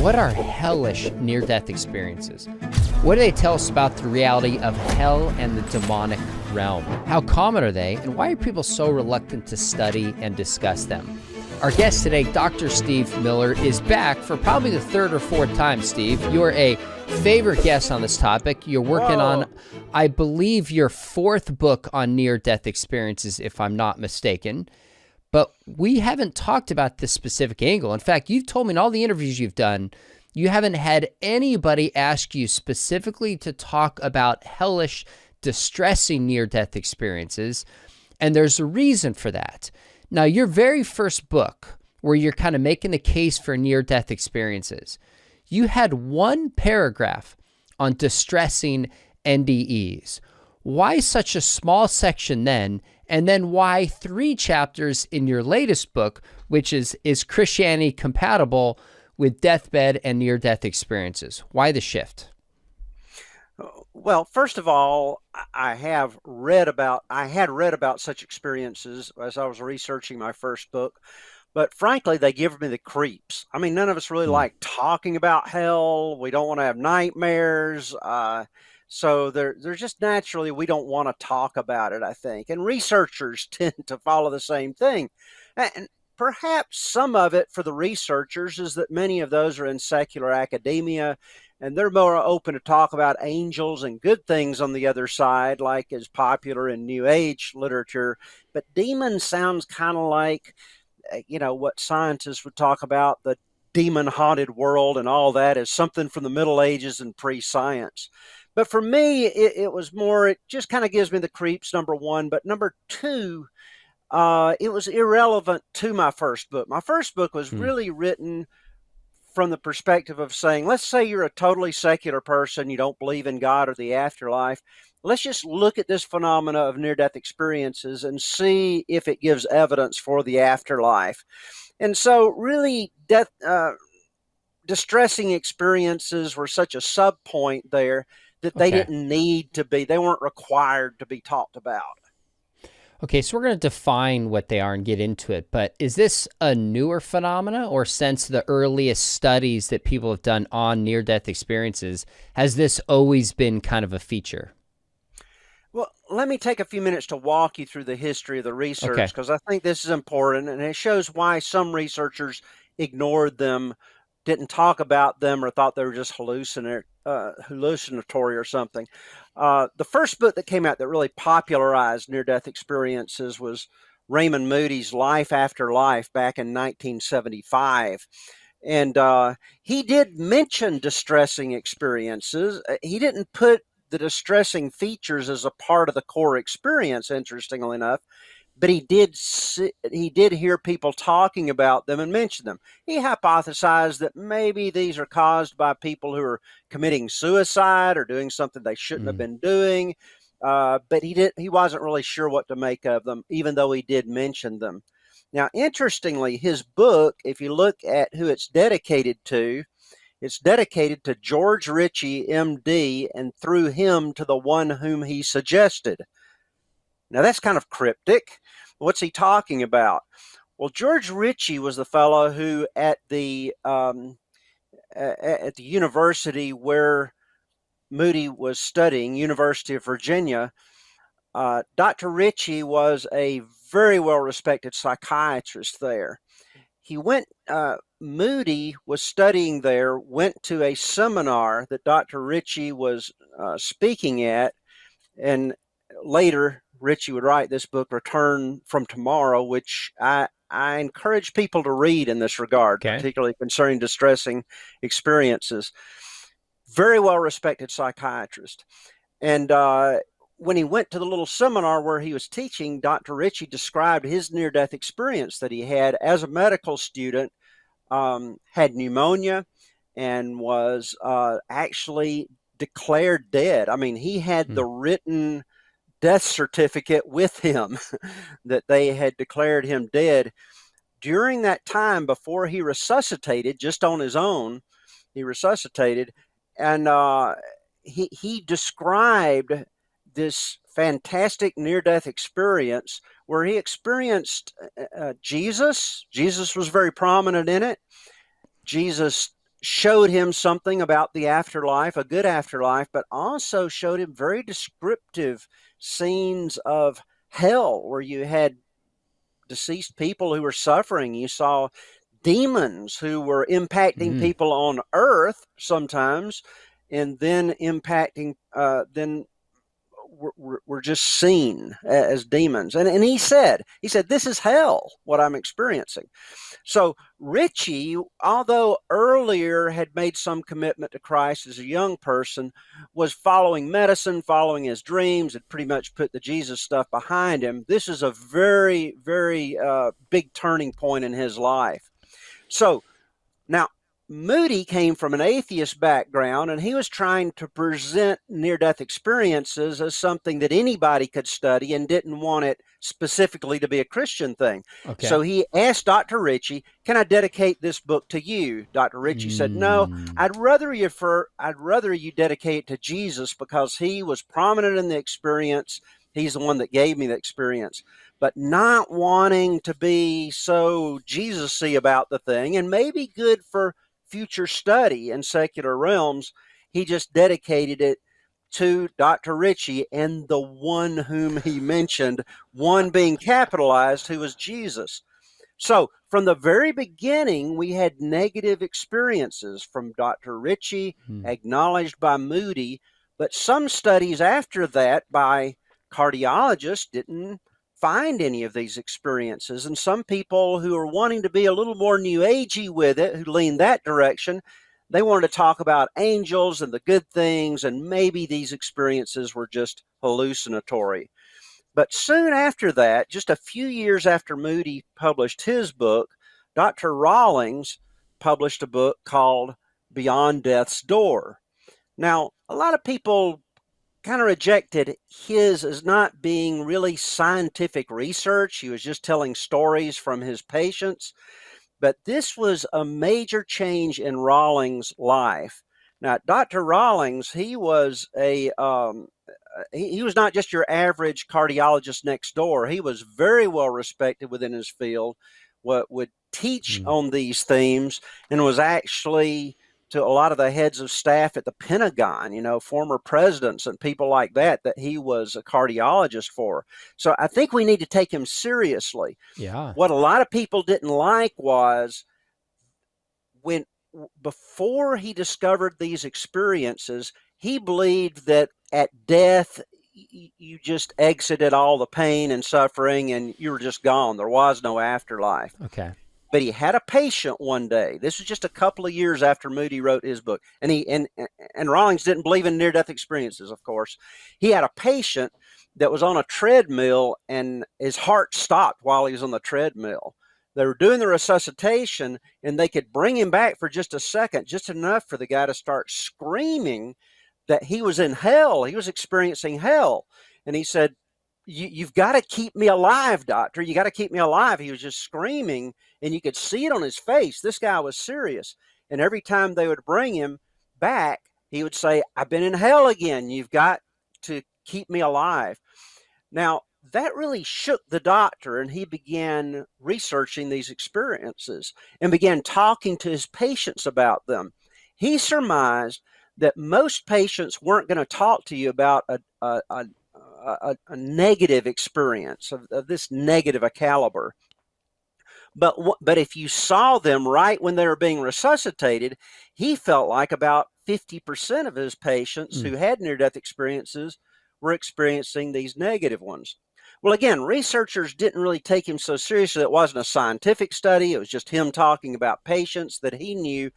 What are hellish near-death experiences? What do they tell us about the reality of hell and the demonic realm? How common are they, and why are people so reluctant to study and discuss them? Our guest today, Dr. Steve Miller, is back for probably the third or fourth time. Steve, you are a favorite guest on this topic. You're working on, I believe, your fourth book on near-death experiences, if I'm not mistaken. But we haven't talked about this specific angle. In fact, you've told me in all the interviews you've done, you haven't had anybody ask you specifically to talk about hellish, distressing near-death experiences. And there's a reason for that. Now, your very first book, where you're kind of making the case for near-death experiences, you had one paragraph on distressing NDEs. Why such a small section then? And then why 3 chapters in your latest book, which is Christianity compatible with deathbed and near-death experiences? Why the shift? Well, first of all, I had read about such experiences as I was researching my first book, but frankly, they give me the creeps. I mean, none of us really like talking about hell. We don't want to have nightmares. So they're just naturally, we don't want to talk about it, I think. And researchers tend to follow the same thing. And perhaps some of it for the researchers is that many of those are in secular academia, and they're more open to talk about angels and good things on the other side, like is popular in New Age literature. But demon sounds kind of like, what scientists would talk about, the demon-haunted world and all that is something from the Middle Ages and pre-science. But for me, it was more, it just kind of gives me the creeps, number one. But number two, it was irrelevant to my first book. My first book was really written from the perspective of saying, let's say you're a totally secular person, you don't believe in God or the afterlife. Let's just look at this phenomena of near-death experiences and see if it gives evidence for the afterlife. And so really, distressing experiences were such a sub-point there that they didn't need to be, they weren't required to be talked about. Okay, so we're going to define what they are and get into it, but is this a newer phenomena, or since the earliest studies that people have done on near-death experiences, has this always been kind of a feature? Well, let me take a few minutes to walk you through the history of the research, because I think this is important, and it shows why some researchers ignored them, didn't talk about them, or thought they were just hallucinatory or something. The first book that came out that really popularized near-death experiences was Raymond Moody's Life After Life back in 1975. And he did mention distressing experiences. He didn't put the distressing features as a part of the core experience, interestingly enough, but he did hear people talking about them and mention them. He hypothesized that maybe these are caused by people who are committing suicide or doing something they shouldn't have been doing, but he wasn't really sure what to make of them, even though he did mention them. Now, interestingly, his book, if you look at who it's dedicated to George Ritchie, M.D., and through him to the one whom he suggested. Now, that's kind of cryptic. What's he talking about? Well, George Ritchie was the fellow who at the university where Moody was studying, University of Virginia, Dr. Ritchie was a very well-respected psychiatrist there. Moody was studying there, went to a seminar that Dr. Ritchie was speaking at, and later Ritchie would write this book, Return from Tomorrow, which I encourage people to read in this regard, particularly concerning distressing experiences. Very well-respected psychiatrist. And when he went to the little seminar where he was teaching, Dr. Ritchie described his near-death experience that he had as a medical student, had pneumonia, and was actually declared dead. I mean, he had the written death certificate with him that they had declared him dead. During that time, before he resuscitated, just on his own, he resuscitated, and he described this fantastic near-death experience where he experienced Jesus. Jesus was very prominent in it. Jesus showed him something about the afterlife, a good afterlife, but also showed him very descriptive scenes of hell where you had deceased people who were suffering. You saw demons who were impacting people on earth sometimes, and then impacting, then were just seen as demons. And he said, this is hell, what I'm experiencing. So Ritchie, although earlier had made some commitment to Christ as a young person, was following medicine, following his dreams, had pretty much put the Jesus stuff behind him. This is a very, very big turning point in his life. So now, Moody came from an atheist background, and he was trying to present near-death experiences as something that anybody could study and didn't want it specifically to be a Christian thing. Okay. So he asked Dr. Ritchie, "Can I dedicate this book to you?" Dr. Ritchie said, "No, I'd rather you dedicate it to Jesus because he was prominent in the experience. He's the one that gave me the experience." But not wanting to be so Jesus-y about the thing and maybe good for future study in secular realms, he just dedicated it to Dr. Ritchie and the one whom he mentioned, one being capitalized, who was Jesus. So from the very beginning, we had negative experiences from Dr. Ritchie, acknowledged by Moody, but some studies after that by cardiologists didn't find any of these experiences. And some people who are wanting to be a little more new agey with it, who lean that direction, they wanted to talk about angels and the good things, and maybe these experiences were just hallucinatory. But soon after that, just a few years after Moody published his book, Dr. Rawlings published a book called Beyond Death's Door. Now, a lot of people kind of rejected his as not being really scientific research. He was just telling stories from his patients. But this was a major change in Rawlings' life. Now, Dr. Rawlings, he was he was not just your average cardiologist next door. He was very well respected within his field, would teach on these themes, and was actually to a lot of the heads of staff at the Pentagon, former presidents and people like that he was a cardiologist for. So I think we need to take him seriously. Yeah. What a lot of people didn't like was before he discovered these experiences, he believed that at death, you just exited all the pain and suffering and you were just gone. There was no afterlife. Okay. But he had a patient one day. This was just a couple of years after Moody wrote his book. And Rawlings didn't believe in near-death experiences, of course. He had a patient that was on a treadmill and his heart stopped while he was on the treadmill. They were doing the resuscitation and they could bring him back for just a second, just enough for the guy to start screaming that he was in hell. He was experiencing hell. And he said, you've got to keep me alive, doctor. You got to keep me alive. He was just screaming, and you could see it on his face. This guy was serious. And every time they would bring him back, he would say, "I've been in hell again. You've got to keep me alive." Now, that really shook the doctor, and he began researching these experiences and began talking to his patients about them. He surmised that most patients weren't going to talk to you about a negative experience of this negative a caliber. But if you saw them right when they were being resuscitated, he felt like about 50% of his patients who had near-death experiences were experiencing these negative ones. Well, again, researchers didn't really take him so seriously. It wasn't a scientific study. It was just him talking about patients that he knew.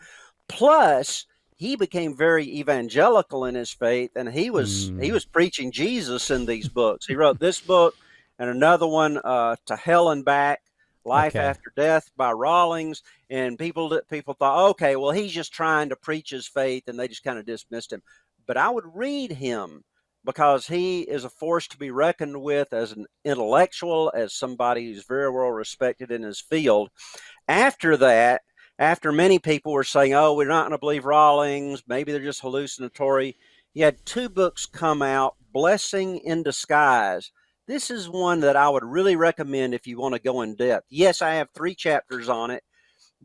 Plus, he became very evangelical in his faith, and he was preaching Jesus in these books. He wrote this book and another one, To Hell and Back, Life After Death by Rawlings. And people thought, okay, well, he's just trying to preach his faith, and they just kind of dismissed him. But I would read him because he is a force to be reckoned with as an intellectual, as somebody who's very well respected in his field. After that, after many people were saying, oh, we're not going to believe Rawlings, maybe they're just hallucinatory, he had two books come out, Blessing in Disguise. This is one that I would really recommend if you want to go in depth. Yes, I have 3 chapters on it,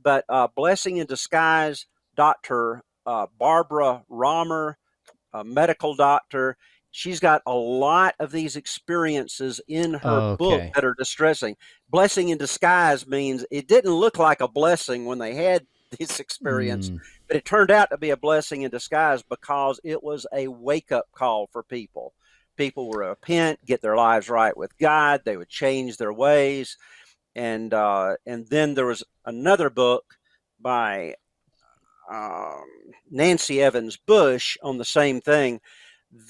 but Blessing in Disguise Dr. Barbara Romer, a medical doctor. She's got a lot of these experiences in her book Okay. that are distressing. Blessing in disguise means it didn't look like a blessing when they had this experience, Mm, but it turned out to be a blessing in disguise because it was a wake up call for people. People would repent, get their lives right with God. They would change their ways, and then there was another book by um, Nancy Evans Bush on the same thing.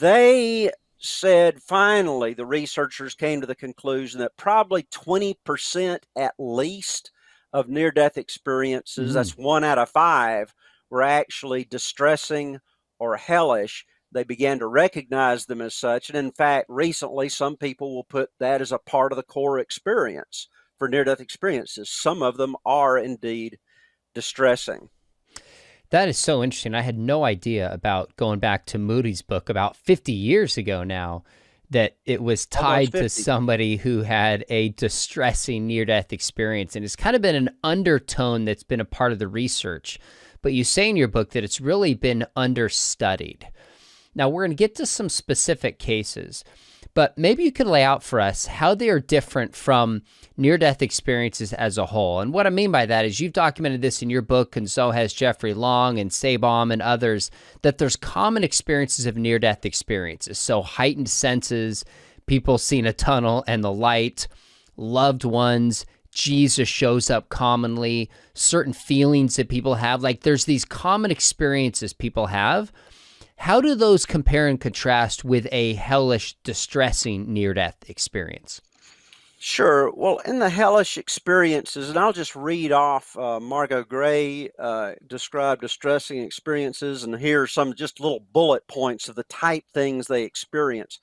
They said finally the researchers came to the conclusion that probably 20% at least of near death experiences, mm. that's 1 out of 5, were actually distressing or hellish. They began to recognize them as such. And in fact, recently, some people will put that as a part of the core experience for near death experiences. Some of them are indeed distressing. That is so interesting. I had no idea about going back to Moody's book about 50 years ago now, that it was Almost tied to 50. somebody who had a distressing near death experience. And it's kind of been an undertone that's been a part of the research. But you say in your book that it's really been understudied. Now, we're going to get to some specific cases, but maybe you could lay out for us how they are different from near-death experiences as a whole. And what I mean by that is you've documented this in your book, and so has Jeffrey Long and Sabom and others, that there's common experiences of near-death experiences. So heightened senses, people seeing a tunnel and the light, loved ones, Jesus shows up commonly, certain feelings that people have. Like there's these common experiences people have. How do those compare and contrast with a hellish, distressing near-death experience? Sure. Well, in the hellish experiences, and I'll just read off Margot Gray described distressing experiences, and here are some just little bullet points of the type things they experience.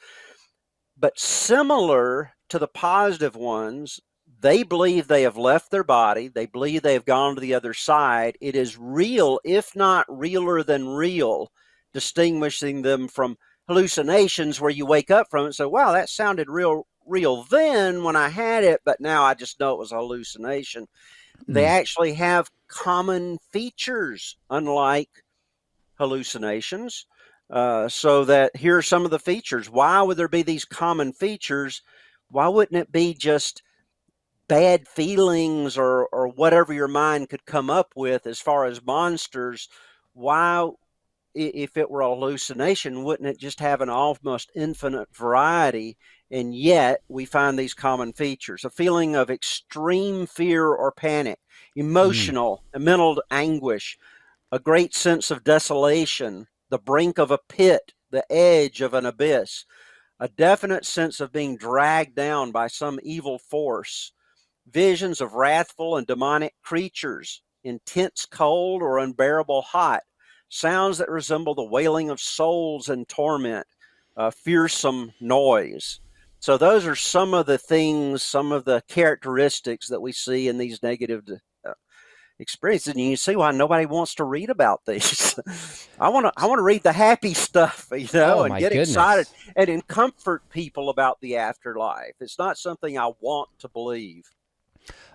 But similar to the positive ones, they believe they have left their body. They believe they have gone to the other side. It is real, if not realer than real, distinguishing them from hallucinations where you wake up from it and say, wow, that sounded real then when I had it, but now I just know it was a hallucination. They Mm. actually have common features, unlike hallucinations. So that here are some of the features. Why would there be these common features? Why wouldn't it be just bad feelings or whatever your mind could come up with as far as monsters? Why, if it were a hallucination, wouldn't it just have an almost infinite variety? And yet we find these common features: a feeling of extreme fear or panic, Mm. emotional and mental anguish, a great sense of desolation, the brink of a pit, the edge of an abyss, a definite sense of being dragged down by some evil force, visions of wrathful and demonic creatures, intense cold or unbearable hot, sounds that resemble the wailing of souls in torment, fearsome noise. So, those are some of the things, some of the characteristics that we see in these negative uh, experiences, and you see why nobody wants to read about these. I want to read the happy stuff, Oh and my get excited goodness. and comfort people about the afterlife. It's not something I want to believe.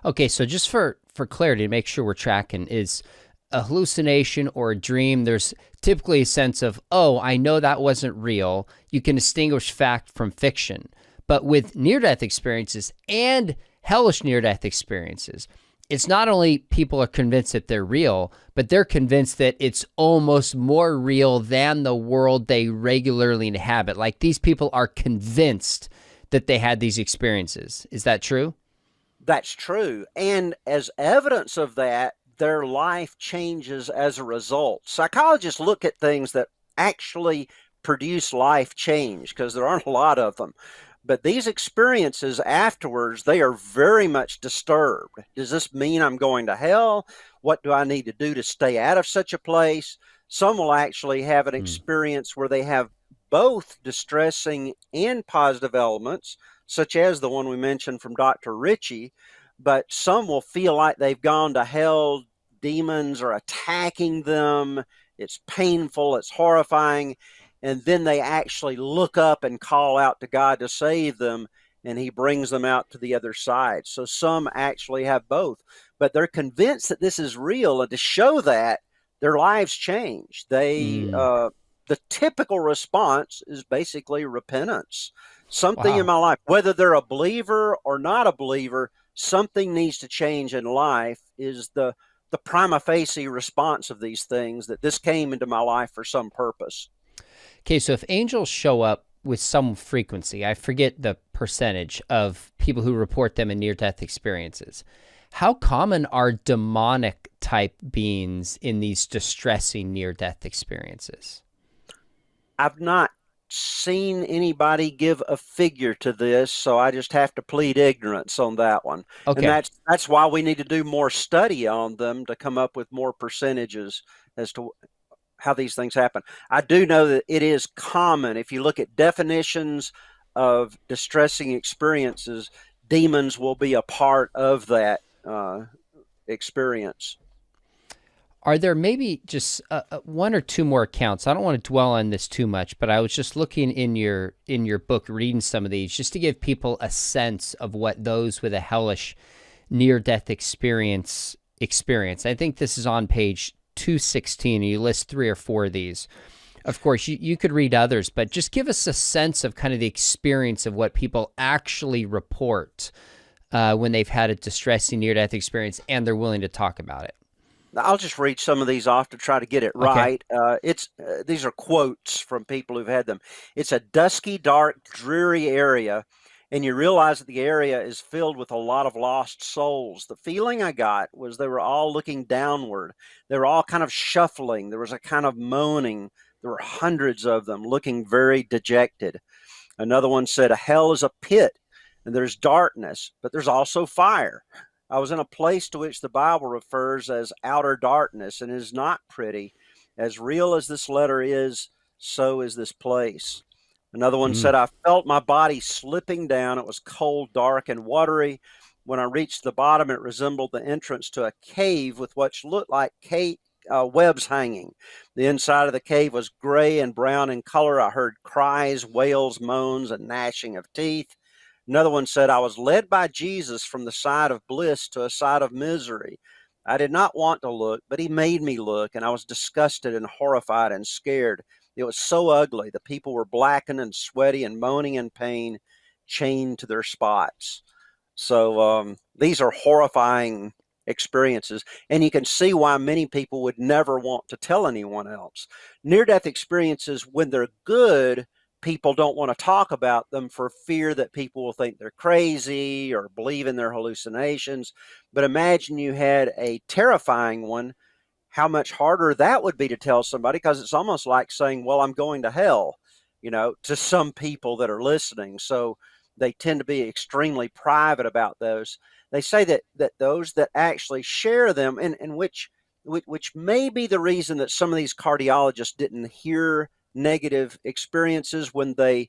Okay, so just for clarity, to make sure we're tracking, is a hallucination or a dream, there's typically a sense of, oh, I know that wasn't real. You can distinguish fact from fiction. But with near-death experiences and hellish near-death experiences, it's not only people are convinced that they're real, but they're convinced that it's almost more real than the world they regularly inhabit. Like these people are convinced that they had these experiences. Is that true? That's true. And as evidence of that, their life changes as a result. Psychologists look at things that actually produce life change because there aren't a lot of them. But these experiences afterwards, they are very much disturbed. Does this mean I'm going to hell? What do I need to do to stay out of such a place? Some will actually have an Mm. experience where they have both distressing and positive elements, such as the one we mentioned from Dr. Ritchie, but some will feel like they've gone to hell. Demons are attacking them. It's painful, it's horrifying. And then they actually look up and call out to God to save them, and He brings them out to the other side. So some actually have both, but they're convinced that this is real. And to show that, their lives change. Mm, The typical response is basically repentance. Something in wow. my life, whether they're a believer or not a believer, something needs to change in life is the prima facie response of these things, that this came into my life for some purpose. Okay, so if angels show up with some frequency, I forget the percentage of people who report them in near-death experiences. How common are demonic type beings in these distressing near-death experiences? I've not seen anybody give a figure to this, so I just have to plead ignorance on that one. And Okay. that's why we need to do more study on them to come up with more percentages as to how these things happen. I do know that it is common. If you look at definitions of distressing experiences, demons will be a part of that experience. Are there maybe just one or two more accounts? I don't want to dwell on this too much, but I was just looking in your book, reading some of these, just to give people a sense of what those with a hellish near-death experience. I think this is on page 216, and you list three or four of these. Of course, you could read others, but just give us a sense of kind of the experience of what people actually report when they've had a distressing near-death experience and they're willing to talk about it. I'll just read some of these off to try to get it Okay. right. It's These are quotes from people who've had them. It's a dusky, dark, dreary area, and you realize that the area is filled with a lot of lost souls. The feeling I got was they were all looking downward. They were all kind of shuffling. There was a kind of moaning. There were hundreds of them looking very dejected. Another one said, "A hell is a pit, and there's darkness, but there's also fire. I was in a place to which the Bible refers as outer darkness, and is not pretty. As real as this letter is, so is this place." Another one Mm. said, "I felt my body slipping down. It was cold, dark, and watery. When I reached the bottom, it resembled the entrance to a cave with what looked like webs hanging. The inside of the cave was gray and brown in color. I heard cries, wails, moans, and gnashing of teeth." Another one said, "I was led by Jesus from the side of bliss to a side of misery. I did not want to look, but he made me look, and I was disgusted and horrified and scared. It was so ugly. The people were blackened and sweaty and moaning in pain, chained to their spots." So these are horrifying experiences, and you can see why many people would never want to tell anyone else. Near death experiences, when they're good, people don't want to talk about them for fear that people will think they're crazy or believe in their hallucinations. But imagine you had a terrifying one, how much harder that would be to tell somebody, because it's almost like saying, "Well, I'm going to hell," to some people that are listening. So they tend to be extremely private about those. They say that those that actually share them, and which may be the reason that some of these cardiologists didn't hear negative experiences when they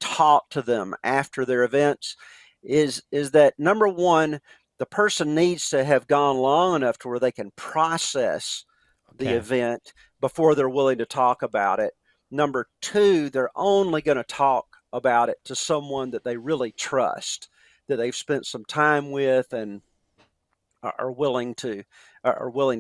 talk to them after their events, is that, number one, the person needs to have gone long enough to where they can process the Okay. event before they're willing to talk about it. Number two, they're only going to talk about it to someone that they really trust, that they've spent some time with, and are willing to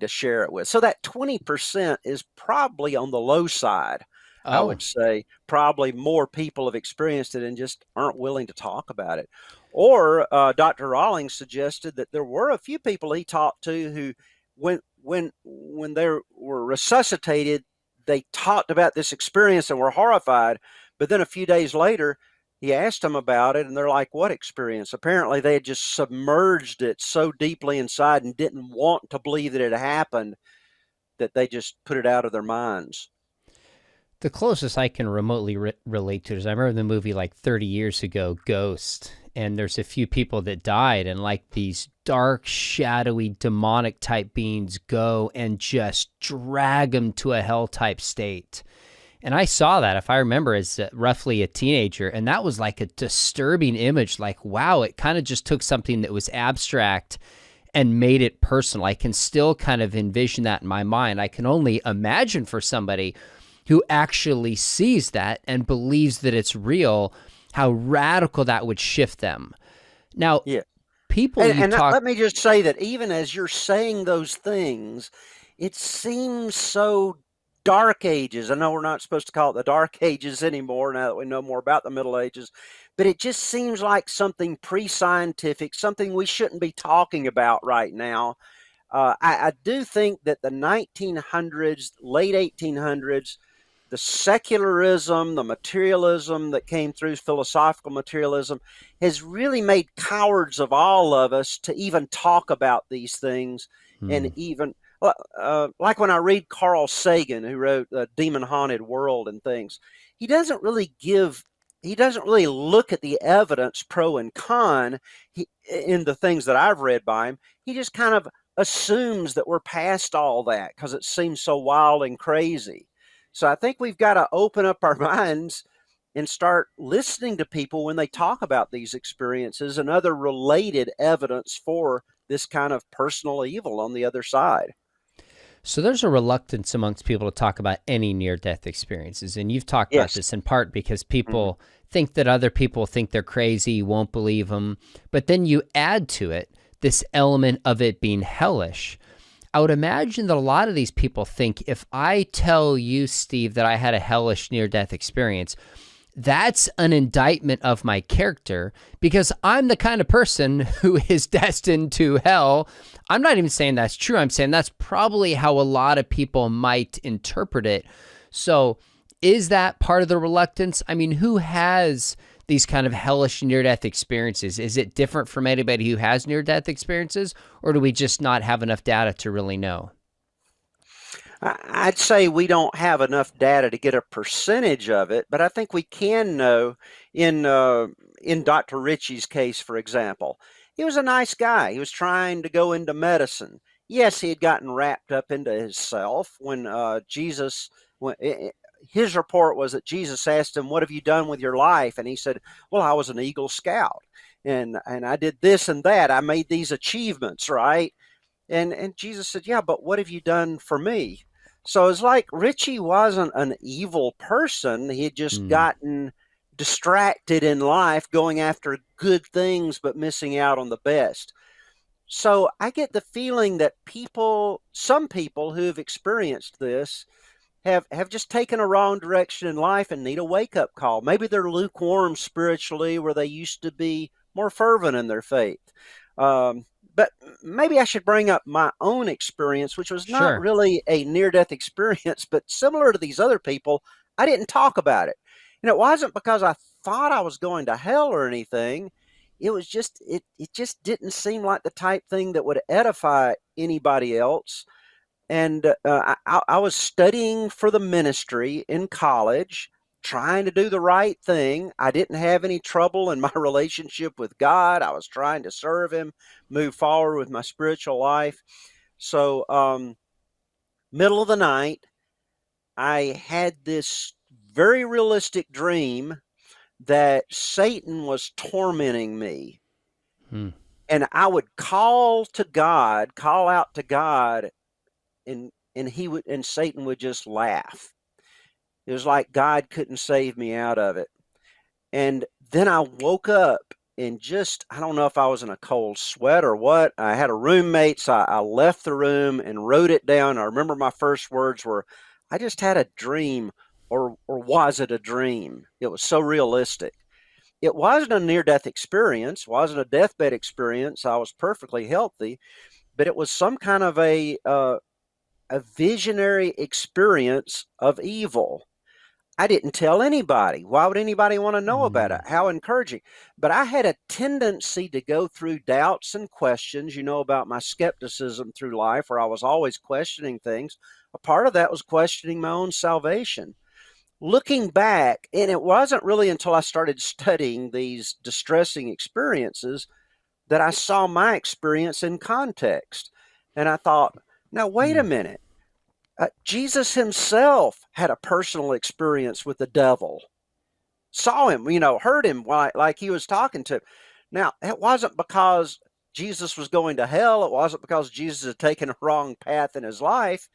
share it with. So that 20% is probably on the low side. I Oh, would say probably more people have experienced it and just aren't willing to talk about it. Or Dr. Rawlings suggested that there were a few people he talked to who, when they were resuscitated, they talked about this experience and were horrified. But then a few days later, he asked them about it, and they're like, "What experience?" Apparently, they had just submerged it so deeply inside and didn't want to believe that it happened, that they just put it out of their minds. the closest I can remotely relate to is I remember the movie like 30 years ago, Ghost, and there's a few people that died, and like these dark, shadowy, demonic type beings go and just drag them to a hell type state. And I saw that, if I remember, as roughly a teenager, and that was like a disturbing image. Like, wow, it kind of just took something that was abstract and made it personal. I can still kind of envision that in my mind. I can only imagine for somebody who actually sees that and believes that it's real, how radical that would shift them. Now, Yeah. people And, you and talk, let me just say that even as you're saying those things, it seems so dark ages. I know we're not supposed to call it the dark ages anymore now that we know more about the Middle Ages, but it just seems like something pre-scientific, something we shouldn't be talking about right now. I do think that the 1900s, late 1800s, the secularism, the materialism that came through, philosophical materialism, has really made cowards of all of us to even talk about these things. Hmm. And even like when I read Carl Sagan, who wrote Demon Haunted World and things, he doesn't really give. He doesn't really look at the evidence, pro and con, in the things that I've read by him. He just kind of assumes that we're past all that because it seems so wild and crazy. So I think we've got to open up our minds and start listening to people when they talk about these experiences and other related evidence for this kind of personal evil on the other side. So there's a reluctance amongst people to talk about any near-death experiences, and you've talked about Yes. this in part because Mm-hmm. people think that other people think they're crazy, won't believe them, but then you add to it this element of it being hellish. I would imagine that a lot of these people think if I tell you, Steve, that I had a hellish near-death experience, that's an indictment of my character because I'm the kind of person who is destined to hell. I'm not even saying that's true. I'm saying that's probably how a lot of people might interpret it. So, is that part of the reluctance? I mean, who has these kind of hellish near-death experiences? Is it different from anybody who has near-death experiences, or do we just not have enough data to really know? I'd say we don't have enough data to get a percentage of it, but I think we can know in Dr. Ritchie's case, for example. He was a nice guy. He was trying to go into medicine. Yes, he had gotten wrapped up into himself when Jesus. When, his report was that Jesus asked him, "What have you done with your life?" And he said, "Well, I was an Eagle Scout, and I did this and that. I made these achievements, right?" And Jesus said, "Yeah, but what have you done for me?" So it's like Richie wasn't an evil person. He had just Hmm. gotten distracted in life, going after good things, but missing out on the best. So I get the feeling that some people who have experienced this, have just taken a wrong direction in life and need a wake up call. Maybe they're lukewarm spiritually where they used to be more fervent in their faith. Um, but maybe I should bring up my own experience, which was not Sure. really a near death experience, but similar to these other people, I didn't talk about it. And it wasn't because I thought I was going to hell or anything. It was just, it just didn't seem like the type thing that would edify anybody else. And I was studying for the ministry in college, trying to do the right thing. I didn't have any trouble in my relationship with God. I was trying to serve Him, move forward with my spiritual life. So, middle of the night, I had this very realistic dream that Satan was tormenting me. Hmm. And I would call to God, call out to God, and Satan would just laugh. It was like God couldn't save me out of it. And then I woke up and just, I don't know if I was in a cold sweat or what. I had a roommate, so I left the room and wrote it down. I remember my first words were, I just had a dream, or was it a dream? It was so realistic. It wasn't a near death experience, wasn't a deathbed experience. I was perfectly healthy, but it was some kind of a visionary experience of evil. I didn't tell anybody. Why would anybody want to know about Hmm. it? How encouraging. But I had a tendency to go through doubts and questions, about my skepticism through life, where I was always questioning things. A part of that was questioning my own salvation. Looking back, and it wasn't really until I started studying these distressing experiences that I saw my experience in context. And I thought, now, wait a Hmm. minute. Jesus himself had a personal experience with the devil, saw him, heard him like he was talking to him. Now, it wasn't because Jesus was going to hell. It wasn't because Jesus had taken a wrong path in his life.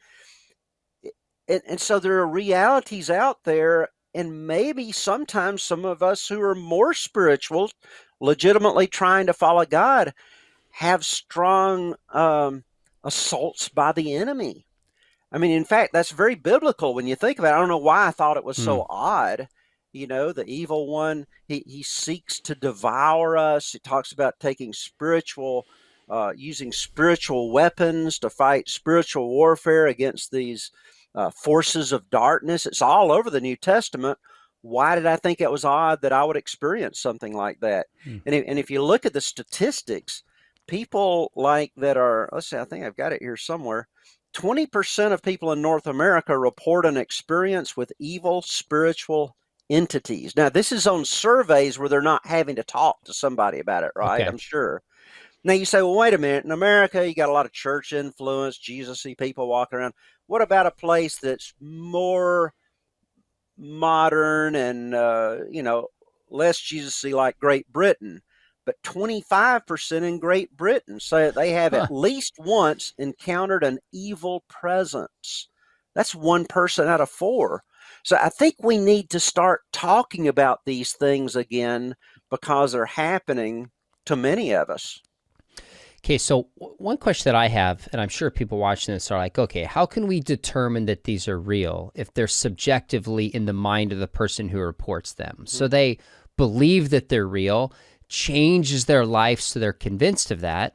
And so there are realities out there. And maybe sometimes some of us who are more spiritual, legitimately trying to follow God, have strong assaults by the enemy. I mean, in fact, that's very biblical when you think about it. I don't know why I thought it was Hmm. so odd. You know, the evil one, he seeks to devour us. It talks about taking using spiritual weapons to fight spiritual warfare against these forces of darkness. It's all over the New Testament. Why did I think it was odd that I would experience something like that? Hmm. And if you look at the statistics, people like that are, let's see, I think I've got it here somewhere. 20% of people in North America report an experience with evil spiritual entities. Now, this is on surveys where they're not having to talk to somebody about it, right? Okay. I'm sure. Now, you say, well, wait a minute. In America, you got a lot of church influence, Jesus y people walking around. What about a place that's more modern and, less Jesus y like Great Britain? But 25% in Great Britain say that they have Huh. at least once encountered an evil presence. That's one person out of four. So I think we need to start talking about these things again because they're happening to many of us. Okay, so one question that I have, and I'm sure people watching this are like, okay, how can we determine that these are real if they're subjectively in the mind of the person who reports them? Mm-hmm. So they believe that they're real, changes their life so they're convinced of that.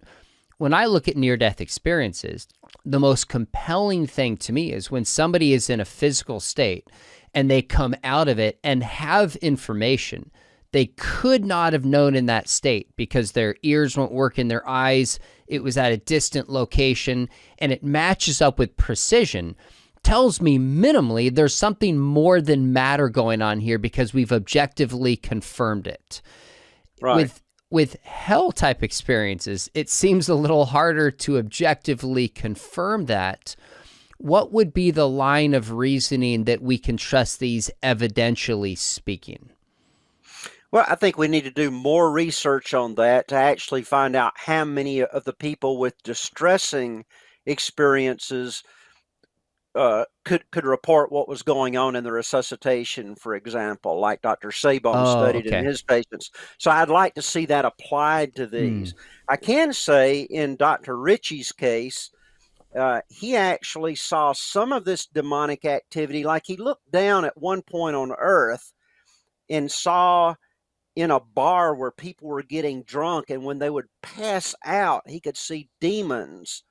When I look at near-death experiences, the most compelling thing to me is when somebody is in a physical state and they come out of it and have information they could not have known in that state because their ears won't work in their eyes. It was at a distant location, and it matches up with precision. Tells me minimally there's something more than matter going on here because we've objectively confirmed it. Right. With hell type experiences, it seems a little harder to objectively confirm that. What would be the line of reasoning that we can trust these evidentially speaking? Well, I think we need to do more research on that to actually find out how many of the people with distressing experiences could report what was going on in the resuscitation, for example, like Dr. Sabon Oh, studied in okay. his patients. So I'd like to see that applied to Hmm. these. I can say in Dr. Ritchie's case, he actually saw some of this demonic activity. Like he looked down at one point on Earth and saw in a bar where people were getting drunk, and when they would pass out, he could see demons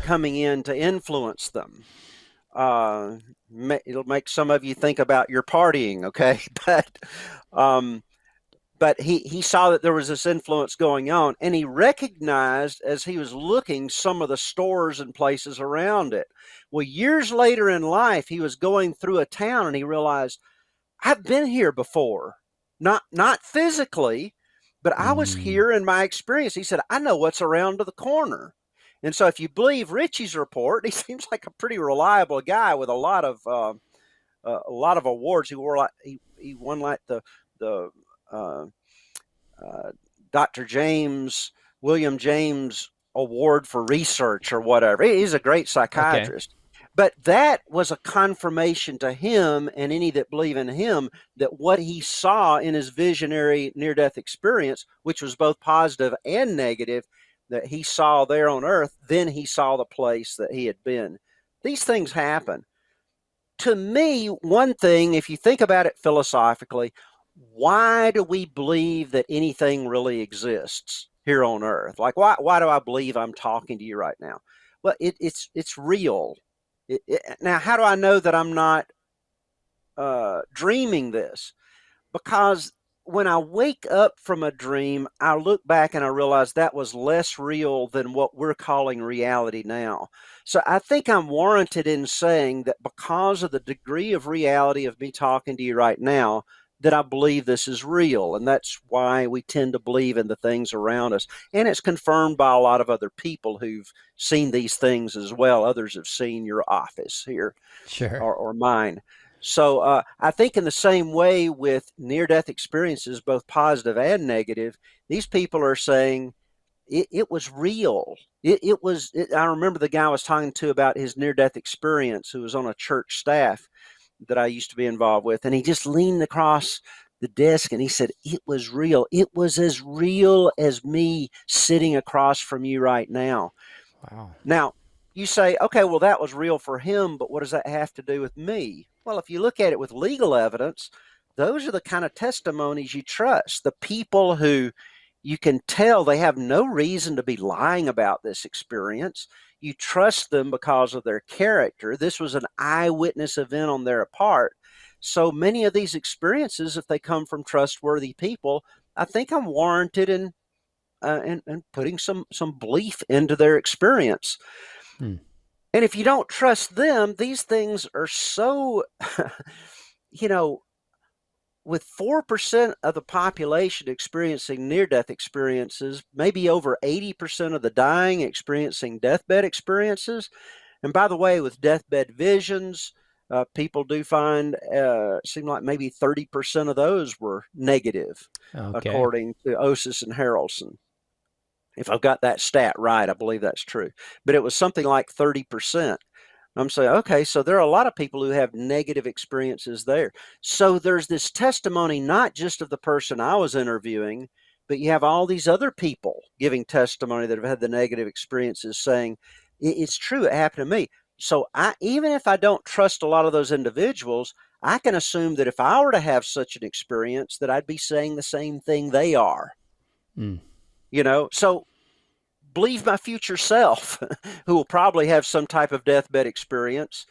coming in to influence them. Uh, it'll make some of you think about your partying, okay? Um, but he saw that there was this influence going on, and he recognized as he was looking some of the stores and places around it. Well, years later in life, he was going through a town and he realized, I've been here before. Not physically, but I was Hmm. here in my experience. He said, I know what's around the corner. And so if you believe Richie's report, he seems like a pretty reliable guy with a lot of awards. He won like the uh, uh, Dr. James William James Award for research or whatever. He's a great Okay. psychiatrist. But that was a confirmation to him and any that believe in him that what he saw in his visionary near death experience, which was both positive and negative, that he saw there on earth, then he saw the place that he had been. These things happen. To me, one thing, if you think about it philosophically, why do we believe that anything really exists here on earth? Like, why do I believe I'm talking to you right now? Well, it's real. Now, how do I know that I'm not dreaming this? Because when I wake up from a dream, I look back and I realize that was less real than what we're calling reality now. So I think I'm warranted in saying that because of the degree of reality of me talking to you right now, that I believe this is real. And that's why we tend to believe in the things around us. And it's confirmed by a lot of other people who've seen these things as well. Others have seen your office here Sure. or mine. So I think in the same way with near-death experiences, both positive and negative, these people are saying it was real. It was. I remember the guy I was talking to about his near-death experience, who was on a church staff that I used to be involved with, and he just leaned across the desk and he said, "It was real. It was as real as me sitting across from you right now." Wow. Now, you say, okay, well, that was real for him, but what does that have to do with me? Well, if you look at it with legal evidence, those are the kind of testimonies you trust. The people who you can tell they have no reason to be lying about this experience. You trust them because of their character. This was an eyewitness event on their part. So many of these experiences, if they come from trustworthy people, I think I'm warranted in putting some belief into their experience. Hmm. And if you don't trust them, these things are so, you know, with 4% of the population experiencing near-death experiences, maybe over 80% of the dying experiencing deathbed experiences. And by the way, with deathbed visions, people do find, seem like maybe 30% of those were negative, Okay. according to Osis and Harrelson. If I've got that stat right, I believe that's true. But it was something like 30%. I'm saying, okay, so there are a lot of people who have negative experiences there. So there's this testimony, not just of the person I was interviewing, but you have all these other people giving testimony that have had the negative experiences saying, it's true, it happened to me. So even if I don't trust a lot of those individuals, I can assume that if I were to have such an experience, that I'd be saying the same thing they are. Mm. So believe my future self, who will probably have some type of deathbed experience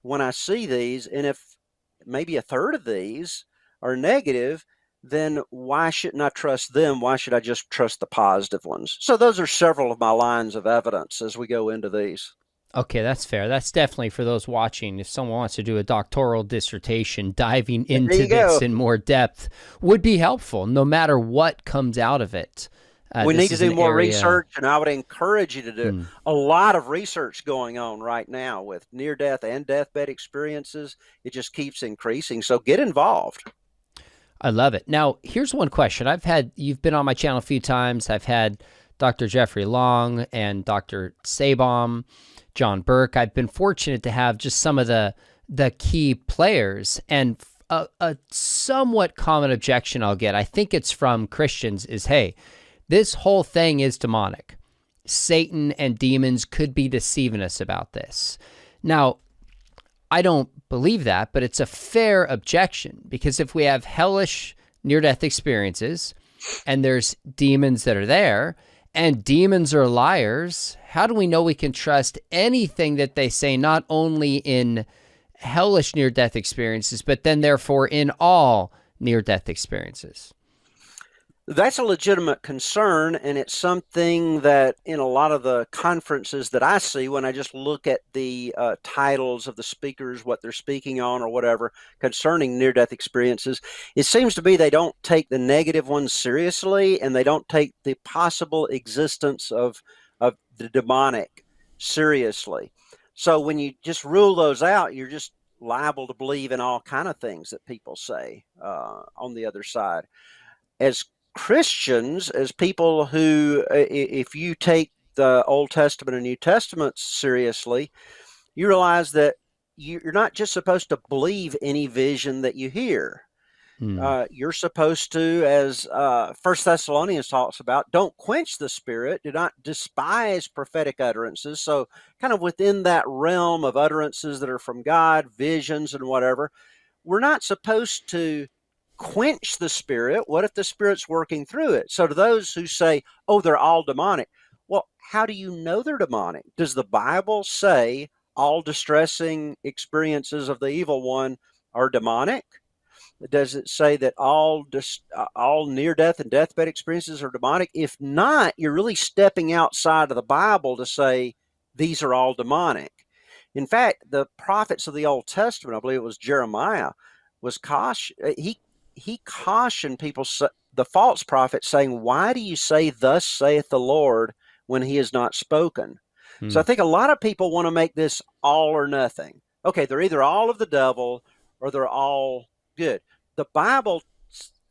when I see these. And if maybe a third of these are negative, then why shouldn't I trust them? Why should I just trust the positive ones? So those are several of my lines of evidence as we go into these. Okay, that's fair. That's definitely for those watching. If someone wants to do a doctoral dissertation, diving into this in more depth would be helpful, no matter what comes out of it. We need to do more research, and I would encourage you to do a lot of research going on right now with near-death and deathbed experiences. It just keeps increasing, so get involved. I love it. Now, here's one question. You've been on my channel a few times. I've had Dr. Jeffrey Long and Dr. Sabom, John Burke. I've been fortunate to have just some of the key players, and a somewhat common objection I'll get, I think it's from Christians, is, hey, this whole thing is demonic. Satan and demons could be deceiving us about this. Now, I don't believe that, but it's a fair objection, because if we have hellish near-death experiences and there's demons that are there, and demons are liars, how do we know we can trust anything that they say, not only in hellish near-death experiences, but then therefore in all near-death experiences? That's a legitimate concern, and it's something that in a lot of the conferences that I see, when I just look at the titles of the speakers, what they're speaking on or whatever concerning near-death experiences, it seems to be they don't take the negative ones seriously, and they don't take the possible existence of the demonic seriously. So when you just rule those out, you're just liable to believe in all kind of things that people say on the other side. As Christians, as people who, if you take the Old Testament and New Testament seriously, you realize that you're not just supposed to believe any vision that you hear. You're supposed to, as 1 Thessalonians talks about, don't quench the spirit, do not despise prophetic utterances. So kind of within that realm of utterances that are from God, visions and whatever, we're not supposed to quench the spirit. What if the spirit's working through it? So to those who say, oh, they're all demonic, well, how do you know they're demonic? Does the Bible say all distressing experiences of the evil one are demonic? Does it say that all near-death and deathbed experiences are demonic? If not, you're really stepping outside of the Bible to say these are all demonic. In fact, the prophets of the Old Testament, I believe it was Jeremiah, was he cautioned people, the false prophet, saying, why do you say, thus saith the Lord, when he has not spoken? So I think a lot of people want to make this all or nothing. Okay, they're either all of the devil or they're all good. The Bible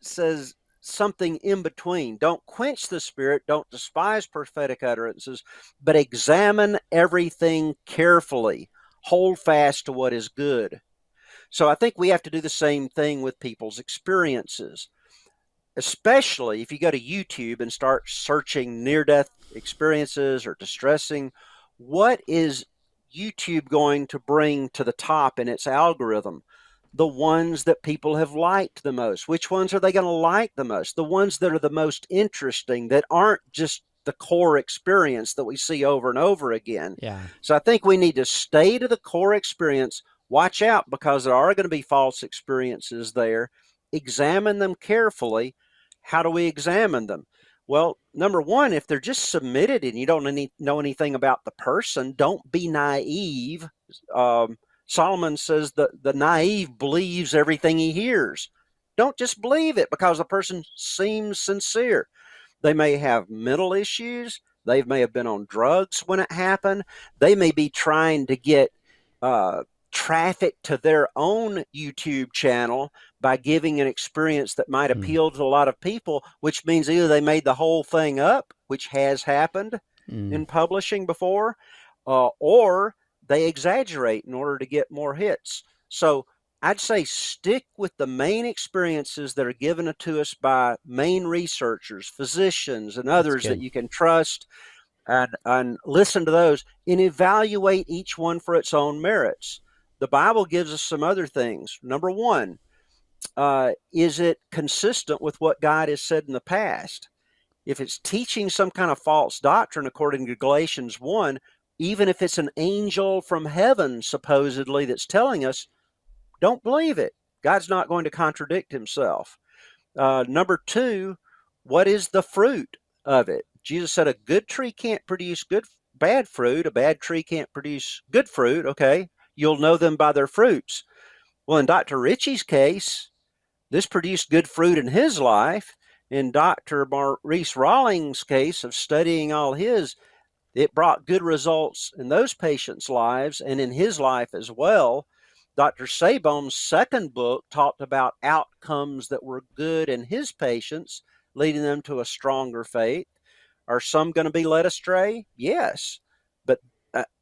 says something in between. Don't quench the spirit, don't despise prophetic utterances, but examine everything carefully. Hold fast to what is good. So I think we have to do the same thing with people's experiences, especially if you go to YouTube and start searching near-death experiences or distressing. What is YouTube going to bring to the top in its algorithm? The ones that people have liked the most. Which ones are they going to like the most? The ones that are the most interesting, that aren't just the core experience that we see over and over again. Yeah. So I think we need to stay to the core experience. Watch out, because there are going to be false experiences there. Examine them carefully. How do we examine them? Well, number one, if they're just submitted and you don't know anything about the person, don't be naive. Solomon says the naive believes everything he hears. Don't just believe it because the person seems sincere. They may have mental issues. They may have been on drugs when it happened. They may be trying to get traffic to their own YouTube channel by giving an experience that might appeal to a lot of people, which means either they made the whole thing up, which has happened in publishing before, or they exaggerate in order to get more hits. So I'd say stick with the main experiences that are given to us by main researchers, physicians, and others that you can trust, and listen to those and evaluate each one for its own merits. The Bible gives us some other things. Number one, is it consistent with what God has said in the past? If it's teaching some kind of false doctrine, according to Galatians 1, even if it's an angel from heaven, supposedly, that's telling us, don't believe it. God's not going to contradict himself. Number two, what is the fruit of it? Jesus said a good tree can't produce bad fruit. A bad tree can't produce good fruit. Okay, you'll know them by their fruits. Well, in Dr. Ritchie's case, this produced good fruit in his life. In Dr. Maurice Rawlings' case of studying all his, it brought good results in those patients' lives and in his life as well. Dr. Sabone's second book talked about outcomes that were good in his patients, leading them to a stronger faith. Are some going to be led astray? Yes.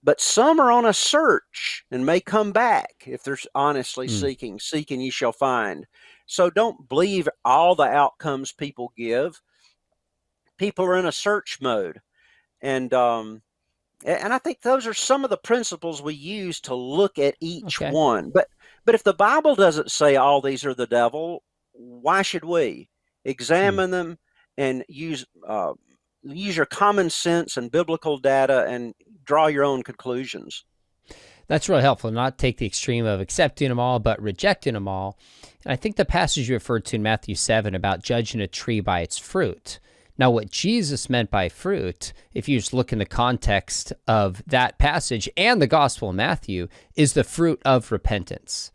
But some are on a search and may come back if they're honestly seeking. Seeking ye shall find. So don't believe all the outcomes people give. People are in a search mode. And I think those are some of the principles we use to look at each one. But if the Bible doesn't say all these are the devil, why should we? Examine them and use your common sense and biblical data and draw your own conclusions. That's really helpful, not take the extreme of accepting them all, but rejecting them all. And I think the passage you referred to in Matthew 7 about judging a tree by its fruit. Now, what Jesus meant by fruit, if you just look in the context of that passage and the Gospel of Matthew, is the fruit of repentance.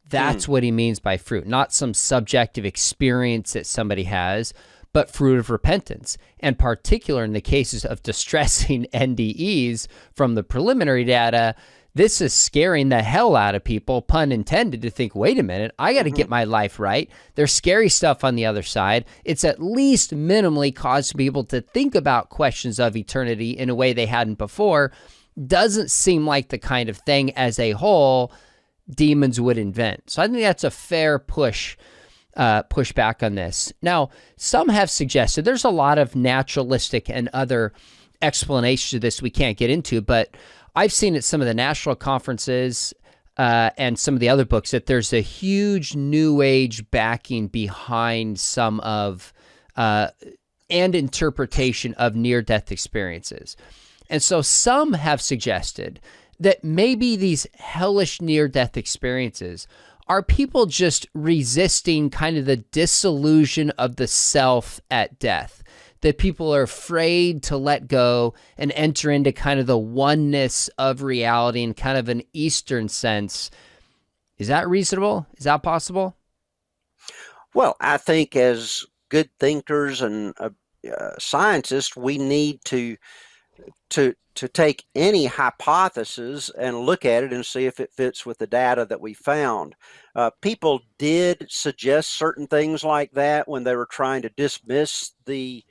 That's what he means by fruit, not some subjective experience that somebody has, but fruit of repentance. And particular in the cases of distressing NDEs from the preliminary data, this is scaring the hell out of people, pun intended, to think, wait a minute, I got to get my life right. There's scary stuff on the other side. It's at least minimally caused people to think about questions of eternity in a way they hadn't before. Doesn't seem like the kind of thing as a whole demons would invent. So I think that's a fair push back on this. Now, some have suggested there's a lot of naturalistic and other explanations to this we can't get into, but I've seen at some of the national conferences and some of the other books that there's a huge New Age backing behind some of and interpretation of near-death experiences. And so some have suggested that maybe these hellish near-death experiences are people just resisting kind of the disillusion of the self at death, that people are afraid to let go and enter into kind of the oneness of reality in kind of an Eastern sense. Is that reasonable? Is that possible? Well, I think as good thinkers and scientists, we need to take any hypothesis and look at it and see if it fits with the data that we found. People did suggest certain things like that when they were trying to dismiss the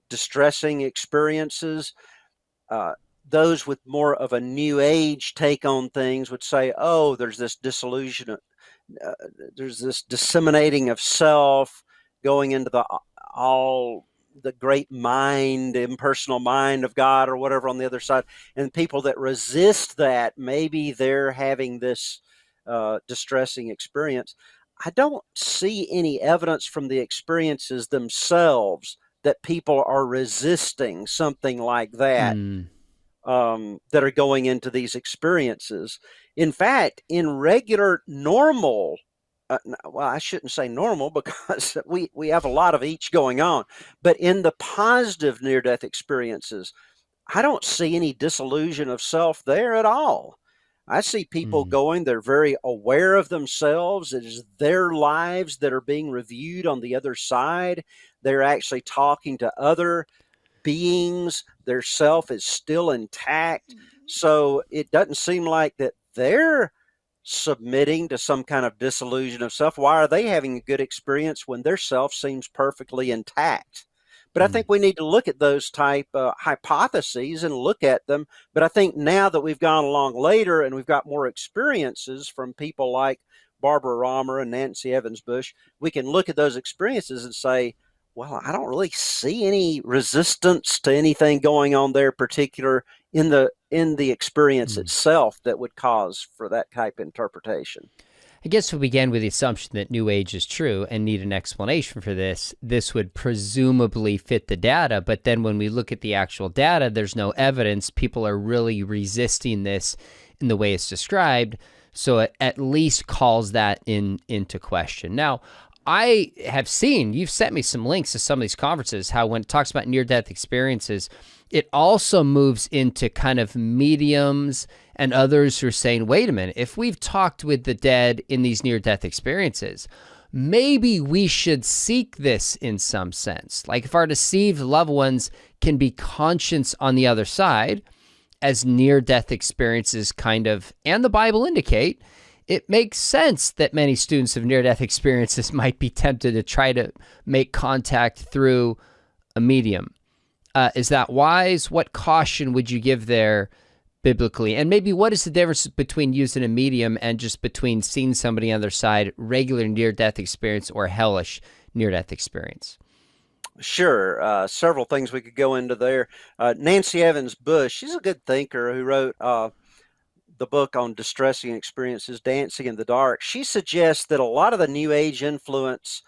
distressing experiences. Those with more of a New Age take on things would say, oh, there's this disillusion, there's this disseminating of self, going into the all the great mind, impersonal mind of God or whatever on the other side. And people that resist that, maybe they're having this distressing experience. I don't see any evidence from the experiences themselves that people are resisting something like that, Mm. that are going into these experiences. In fact, in regular, normal, well, I shouldn't say normal because we have a lot of each going on, but in the positive near death experiences, I don't see any disillusion of self there at all. I see people Mm. going, they're very aware of themselves. It is their lives that are being reviewed on the other side. They're actually talking to other beings. Their self is still intact. So it doesn't seem like that they're submitting to some kind of disillusion of self. Why are they having a good experience when their self seems perfectly intact? But I Mm. think we need to look at those type hypotheses and look at them. But I think now that we've gone along later and we've got more experiences from people like Barbara Romer and Nancy Evans Bush, we can look at those experiences and say, well, I don't really see any resistance to anything going on there particular in the experience Mm. itself that would cause for that type of interpretation. I guess we began with the assumption that New Age is true and need an explanation for this. This would presumably fit the data, but then when we look at the actual data, there's no evidence. People are really resisting this in the way it's described, so it at least calls that into question. Now, I have seen, you've sent me some links to some of these conferences, how when it talks about near-death experiences, it also moves into kind of mediums and others who are saying, wait a minute, if we've talked with the dead in these near-death experiences, maybe we should seek this in some sense. Like if our deceived loved ones can be conscious on the other side, as near-death experiences kind of, and the Bible indicate, it makes sense that many students of near-death experiences might be tempted to try to make contact through a medium. Is that wise? What caution would you give there biblically? And maybe what is the difference between using a medium and just between seeing somebody on their side, regular near-death experience or hellish near-death experience? Sure. Several things we could go into there. Nancy Evans Bush, she's a good thinker who wrote the book on distressing experiences, Dancing in the Dark. She suggests that a lot of the New Age influence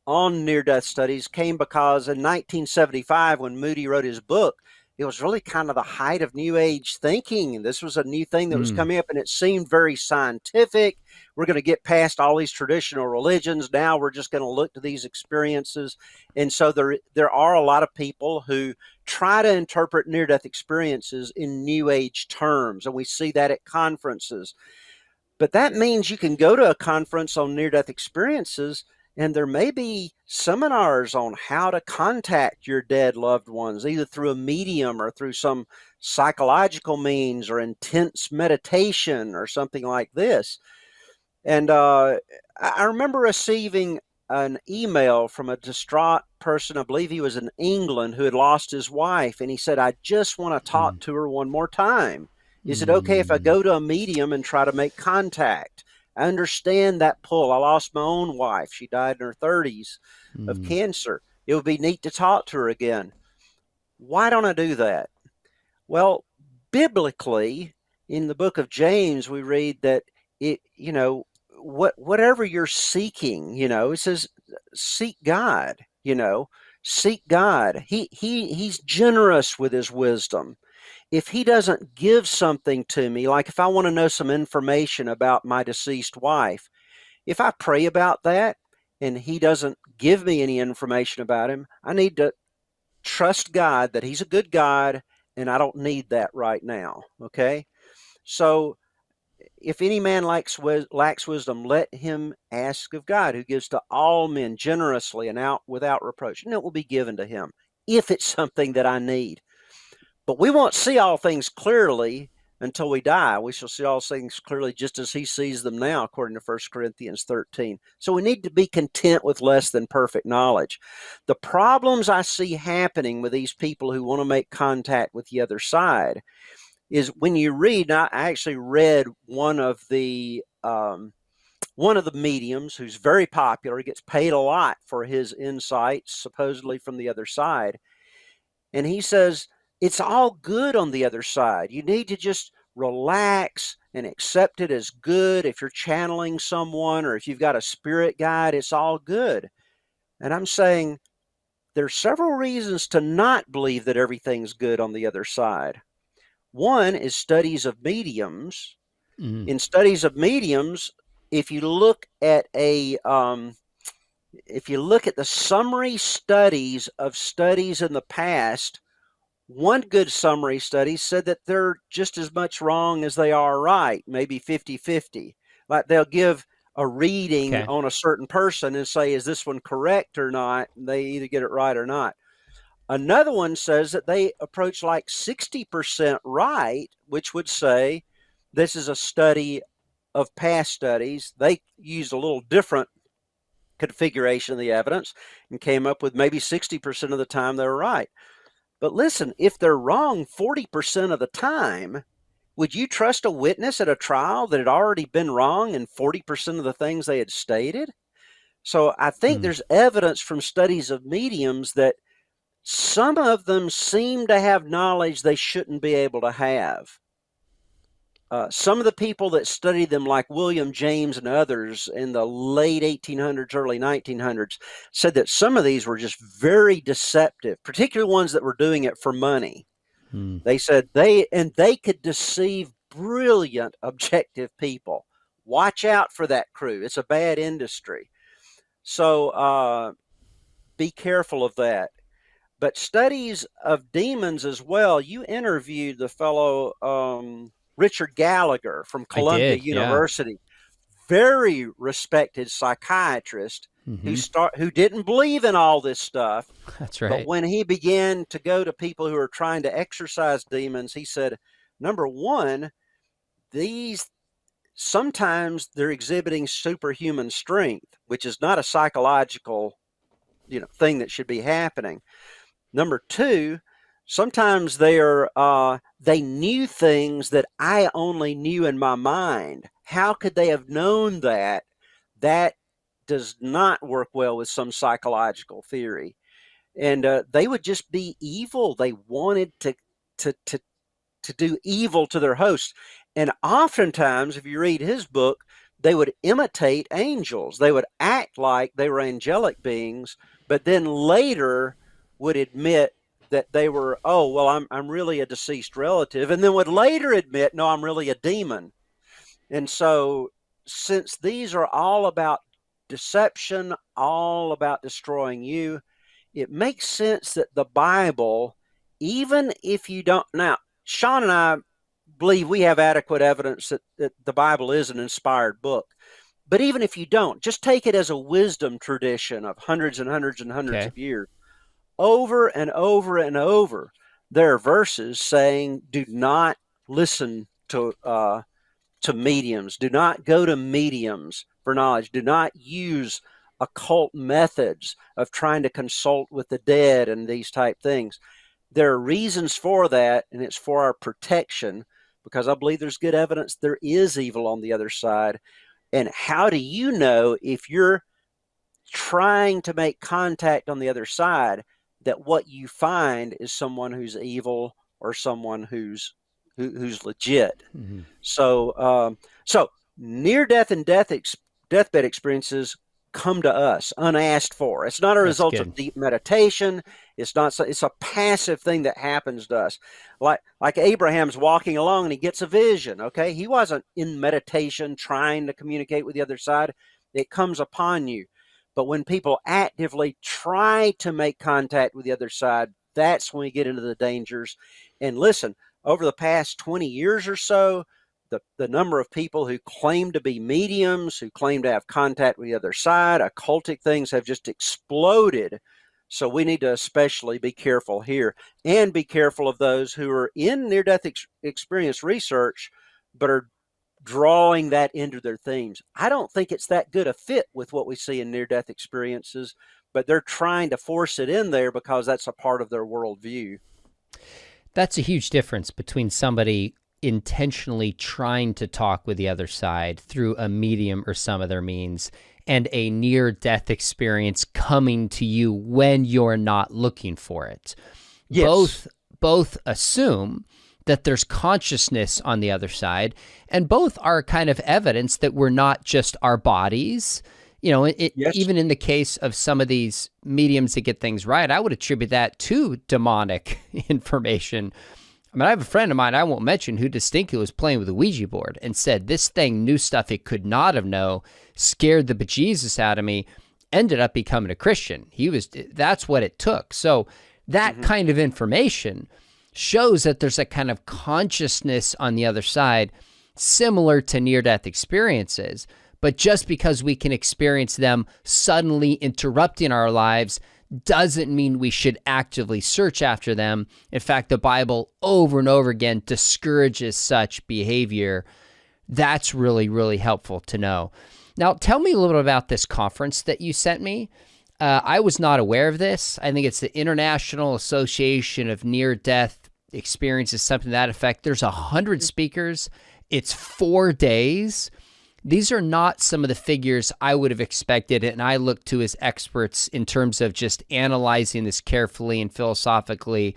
on near-death studies came because in 1975, when Moody wrote his book, it was really kind of the height of New Age thinking. And this was a new thing that was Mm. coming up, and it seemed very scientific. We're going to get past all these traditional religions. Now we're just going to look to these experiences. And so there are a lot of people who try to interpret near-death experiences in New Age terms, and we see that at conferences. But that means you can go to a conference on near-death experiences, and there may be seminars on how to contact your dead loved ones, either through a medium or through some psychological means or intense meditation or something like this. And I remember receiving an email from a distraught person, I believe he was in England, who had lost his wife. And he said, I just want to talk Mm. to her one more time. Is it okay if I Mm. go to a medium and try to make contact? I understand that pull. I lost my own wife. She died in her 30s of Mm. cancer. It would be neat to talk to her again. Why don't I do that? Well, biblically, in the book of James, we read that whatever you're seeking, it says seek God, seek God. He's generous with his wisdom. If he doesn't give something to me, like if I want to know some information about my deceased wife, if I pray about that and he doesn't give me any information about him, I need to trust God that he's a good God and I don't need that right now. Okay. So if any man lacks wisdom, let him ask of God, who gives to all men generously and out without reproach, and it will be given to him if it's something that I need. But we won't see all things clearly until we die. We shall see all things clearly just as he sees them now, according to 1 Corinthians 13. So we need to be content with less than perfect knowledge. The problems I see happening with these people who want to make contact with the other side is when you read, I actually read one of the one of the mediums who's very popular, gets paid a lot for his insights, supposedly from the other side. And he says, it's all good on the other side. You need to just relax and accept it as good. If you're channeling someone or if you've got a spirit guide, it's all good. And I'm saying there's several reasons to not believe that everything's good on the other side. One is studies of mediums. Mm. In studies of mediums, if you look at the summary studies of studies in the past, one good summary study said that they're just as much wrong as they are right, maybe 50-50. Like they'll give a reading Okay. on a certain person and say, is this one correct or not? And they either get it right or not. Another one says that they approach like 60% right, which would say this is a study of past studies. They used a little different configuration of the evidence and came up with maybe 60% of the time they were right. But listen, if they're wrong 40% of the time, would you trust a witness at a trial that had already been wrong in 40% of the things they had stated? So I think there's evidence from studies of mediums that some of them seem to have knowledge they shouldn't be able to have. Some of the people that studied them, like William James and others in the late 1800s, early 1900s, said that some of these were just very deceptive, particularly ones that were doing it for money. They said they could deceive brilliant, objective people. Watch out for that crew. It's a bad industry. So be careful of that. But studies of demons as well. You interviewed the fellow Richard Gallagher from I Columbia did, yeah. University, very respected psychiatrist who didn't believe in all this stuff. That's But right. when he began to go to people who are trying to exorcise demons, he said, number one, these sometimes they're exhibiting superhuman strength, which is not a psychological, thing that should be happening. Number two, sometimes they knew things that I only knew in my mind. How could they have known that? That does not work well with some psychological theory. And they would just be evil. They wanted to do evil to their hosts. And oftentimes, if you read his book, they would imitate angels. They would act like they were angelic beings, but then later would admit that they were, oh, well, I'm really a deceased relative, and then would later admit, no, I'm really a demon. And so, since these are all about deception, all about destroying you, it makes sense that the Bible, even if you don't, now, Sean and I believe we have adequate evidence that the Bible is an inspired book. But even if you don't, just take it as a wisdom tradition of hundreds and hundreds and hundreds of years. Over and over and over, there are verses saying, do not listen to mediums. Do not go to mediums for knowledge. Do not use occult methods of trying to consult with the dead and these type things. There are reasons for that, and it's for our protection, because I believe there's good evidence there is evil on the other side. And how do you know if you're trying to make contact on the other side that what you find is someone who's evil or someone who's legit? So near-death and deathbed experiences come to us unasked for. It's not a result of deep meditation. It's a passive thing that happens to us. Like Abraham's walking along and he gets a vision, okay? He wasn't in meditation trying to communicate with the other side. It comes upon you. But when people actively try to make contact with the other side, that's when we get into the dangers. And listen, over the past 20 years or so, the number of people who claim to be mediums, who claim to have contact with the other side, occultic things have just exploded. So we need to especially be careful here, and be careful of those who are in near-death experience research, but are drawing that into their themes. I don't think it's that good a fit with what we see in near-death experiences, but they're trying to force it in there because that's a part of their worldview. That's a huge difference between somebody intentionally trying to talk with the other side through a medium or some other means, and a near-death experience coming to you when you're not looking for it. Yes. Both assume that there's consciousness on the other side, and both are kind of evidence that we're not just our bodies. Yes. Even in the case of some of these mediums that get things right, I would attribute that to demonic information. I mean, I have a friend of mine, I won't mention, who distinctly was playing with a Ouija board and said this thing knew stuff it could not have known, scared the bejesus out of me, ended up becoming a Christian. That's what it took. So that kind of information shows that there's a kind of consciousness on the other side, similar to near-death experiences. But just because we can experience them suddenly interrupting our lives doesn't mean we should actively search after them. In fact, the Bible over and over again discourages such behavior. That's really, really helpful to know. Now, tell me a little bit about this conference that you sent me. I was not aware of this. I think it's the International Association of Near-Death Experiences, something to that effect. There's 100 speakers. It's 4 days. These are not some of the figures I would have expected, and I look to as experts in terms of just analyzing this carefully and philosophically.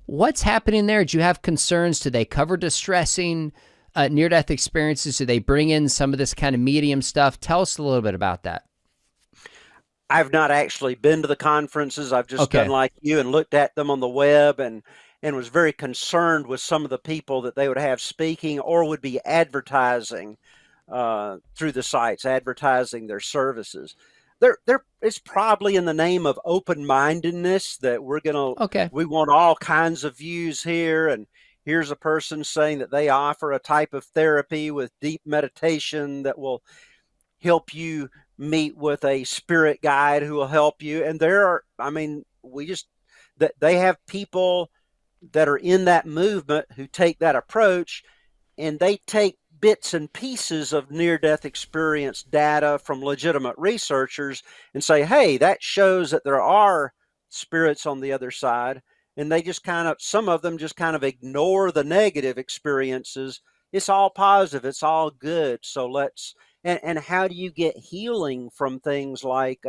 What's happening there? Do you have concerns? Do they cover distressing near-death experiences? Do they bring in some of this kind of medium stuff? Tell us a little bit about that. I've not actually been to the conferences. I've just done like you and looked at them on the web and was very concerned with some of the people that they would have speaking or would be advertising through the sites, advertising their services. It's probably in the name of open-mindedness that we want all kinds of views here. And here's a person saying that they offer a type of therapy with deep meditation that will help you meet with a spirit guide who will help you. And they have people that are in that movement who take that approach, and they take bits and pieces of near-death experience data from legitimate researchers and say, hey, that shows that there are spirits on the other side. And they just some of them just kind of ignore the negative experiences. It's all positive. It's all good. So and how do you get healing from things like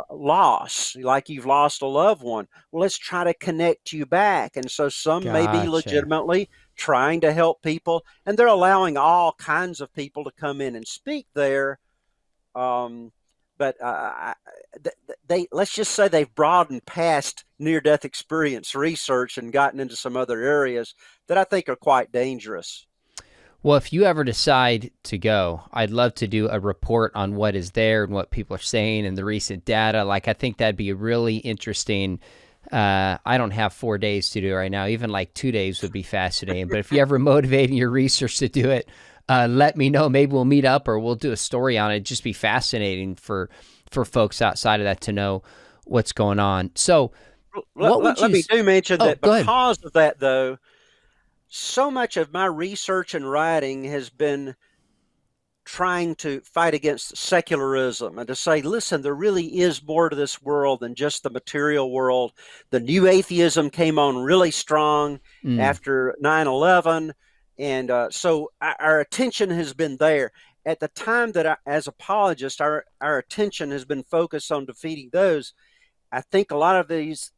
loss, like you've lost a loved one? Well, let's try to connect you back. And so some may be legitimately trying to help people, and they're allowing all kinds of people to come in and speak there. But let's just say they've broadened past near-death experience research and gotten into some other areas that I think are quite dangerous. Well, if you ever decide to go, I'd love to do a report on what is there and what people are saying and the recent data. I think that'd be really interesting. I don't have 4 days to do it right now. Even 2 days would be fascinating. But if you're ever motivating your research to do it, let me know. Maybe we'll meet up or we'll do a story on it. It'd just be fascinating for folks outside of that to know what's going on. So let me mention that because of that, though, so much of my research and writing has been trying to fight against secularism and to say, listen, there really is more to this world than just the material world. The new atheism came on really strong after 9/11. And so our attention has been there. At the time that as apologists, our attention has been focused on defeating those. I think a lot of these,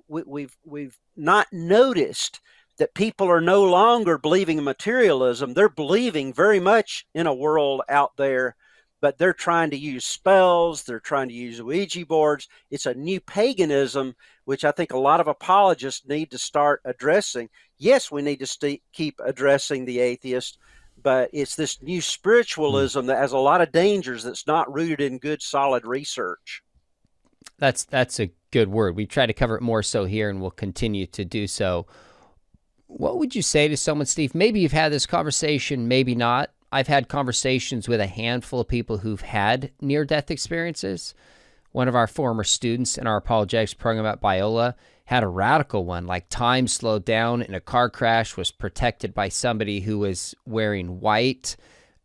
we've not noticed that people are no longer believing in materialism. They're believing very much in a world out there, but they're trying to use spells. They're trying to use Ouija boards. It's a new paganism, which I think a lot of apologists need to start addressing. Yes, we need to keep addressing the atheist, but it's this new spiritualism that has a lot of dangers that's not rooted in good, solid research. That's a good word. We try to cover it more so here, and we'll continue to do so. What would you say to someone, Steve? Maybe you've had this conversation, maybe not. I've had conversations with a handful of people who've had near-death experiences. One of our former students in our apologetics program at Biola had a radical one, time slowed down in a car crash, was protected by somebody who was wearing white,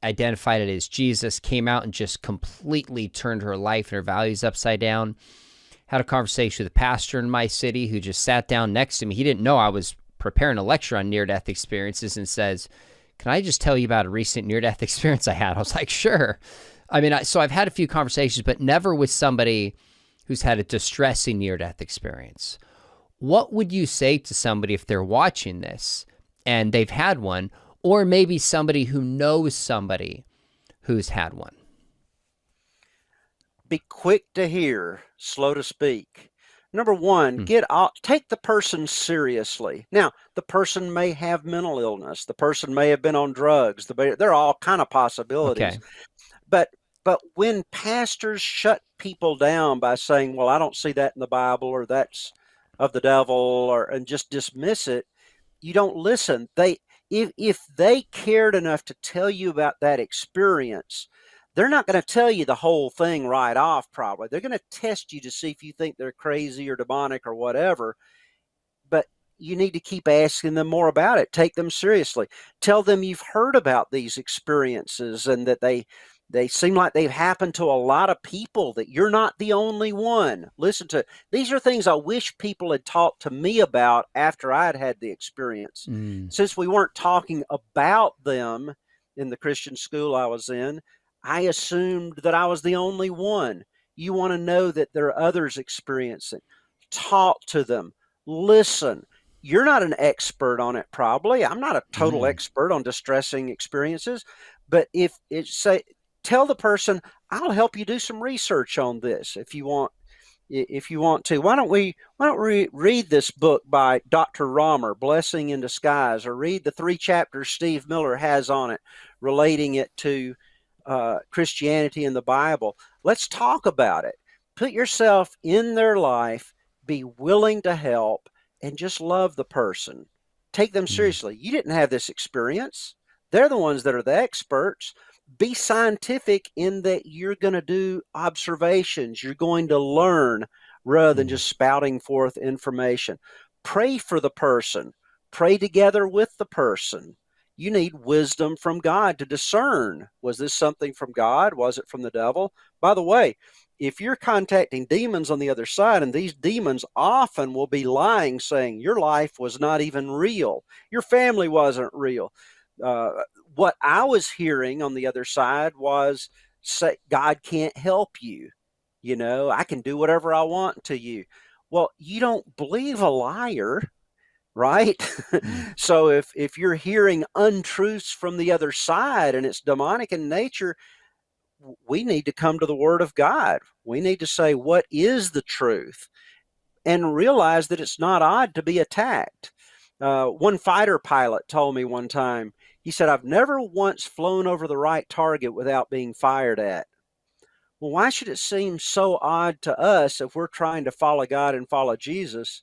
identified it as Jesus, came out and just completely turned her life and her values upside down. Had a conversation with a pastor in my city who just sat down next to me. He didn't know I was preparing a lecture on near-death experiences and says, "Can I just tell you about a recent near-death experience I had?" I was like, "Sure." I mean, so I've had a few conversations, but never with somebody who's had a distressing near-death experience. What would you say to somebody if they're watching this and they've had one, or maybe somebody who knows somebody who's had one? Be quick to hear, slow to speak. Number one, take the person seriously. Now, the person may have mental illness. The person may have been on drugs. There are all kind of possibilities. Okay. But when pastors shut people down by saying, "Well, I don't see that in the Bible," or "That's of the devil," and just dismiss it, you don't listen. If they cared enough to tell you about that experience, they're not going to tell you the whole thing right off, probably. They're going to test you to see if you think they're crazy or demonic or whatever. But you need to keep asking them more about it. Take them seriously. Tell them you've heard about these experiences and that they seem like they've happened to a lot of people, that you're not the only one. Listen to, these are things I wish people had talked to me about after I'd had the experience. Since we weren't talking about them in the Christian school I was in, I assumed that I was the only one. You want to know that there are others experiencing. Talk to them. Listen. You're not an expert on it, probably. I'm not a total expert on distressing experiences, but tell the person, "I'll help you do some research on this if you want to. Why don't we read this book by Dr. Romer, Blessing in Disguise, or read the 3 chapters Steve Miller has on it, relating it to Christianity and the Bible. Let's talk about it. Put yourself in their life, be willing to help, and just love the person. Take them seriously. You didn't have this experience. They're the ones that are the experts. Be scientific in that you're going to do observations. You're going to learn rather than just spouting forth information. Pray for the person. Pray together with the person. You need wisdom from God to discern. Was this something from God? Was it from the devil? By the way, if you're contacting demons on the other side, and these demons often will be lying, saying your life was not even real, your family wasn't real. What I was hearing on the other side was, say, God can't help you. I can do whatever I want to you. Well, you don't believe a liar, right? So if you're hearing untruths from the other side and it's demonic in nature, we need to come to the Word of God. We need to say, what is the truth? And realize that it's not odd to be attacked. One fighter pilot told me one time, he said, "I've never once flown over the right target without being fired at." Well, why should it seem so odd to us, if we're trying to follow God and follow Jesus,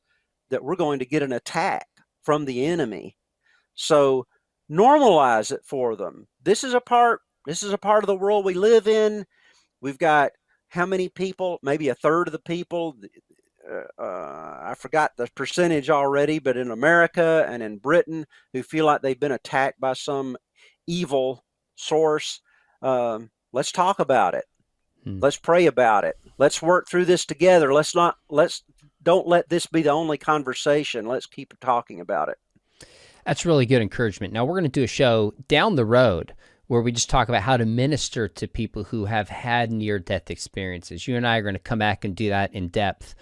that we're going to get an attack from the enemy? So normalize it for them. This is a part of the world we live in. We've got how many people? Maybe a third of the people. I forgot the percentage already, but in America and in Britain, who feel like they've been attacked by some evil source. Let's talk about it. Let's pray about it. Let's work through this together. Don't let this be the only conversation. Let's keep talking about it. That's really good encouragement. Now, we're going to do a show down the road where we just talk about how to minister to people who have had near-death experiences. You and I are going to come back and do that in depth.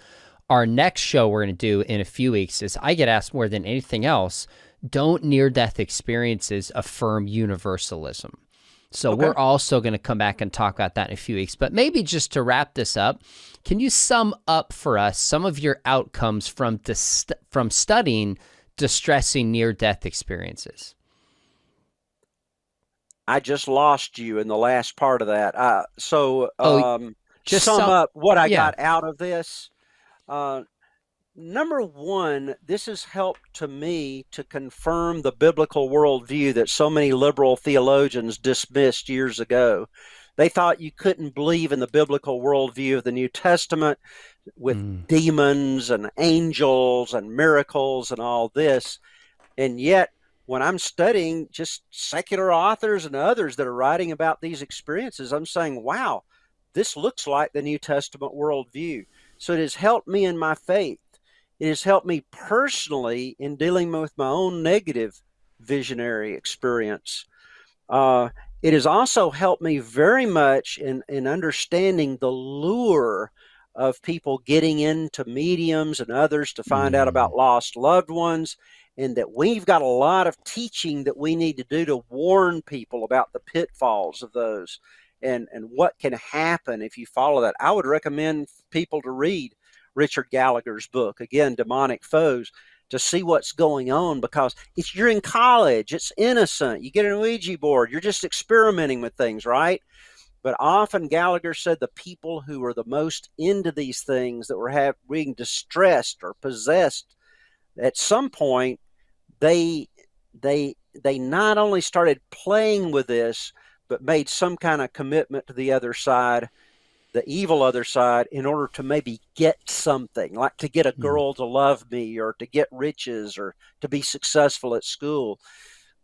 Our next show we're going to do in a few weeks is, I get asked more than anything else, don't near-death experiences affirm universalism? So we're also going to come back and talk about that in a few weeks. But maybe just to wrap this up, can you sum up for us some of your outcomes from studying distressing near-death experiences? I just lost you in the last part of that. Just sum up what I got out of this. Number one, this has helped to me to confirm the biblical worldview that so many liberal theologians dismissed years ago. They thought you couldn't believe in the biblical worldview of the New Testament with demons and angels and miracles and all this. And yet, when I'm studying just secular authors and others that are writing about these experiences, I'm saying, wow, this looks like the New Testament worldview. So it has helped me in my faith. it has helped me personally in dealing with my own negative visionary experience. Uh, it has also helped me very much in understanding the lure of people getting into mediums and others to find out Mm. about lost loved ones, and that we've got a lot of teaching that we need to do to warn people about the pitfalls of those and what can happen if you follow that. I would recommend people to read Richard Gallagher's book, again, Demonic Foes, to see what's going on, because you're in college, it's innocent. You get an Ouija board, you're just experimenting with things, right? But often Gallagher said the people who were the most into these things, that were being distressed or possessed, at some point they they not only started playing with this, but made some kind of commitment to the other side, the evil other side, in order to maybe get something, like to get a Mm. girl to love me, or to get riches, or to be successful at school,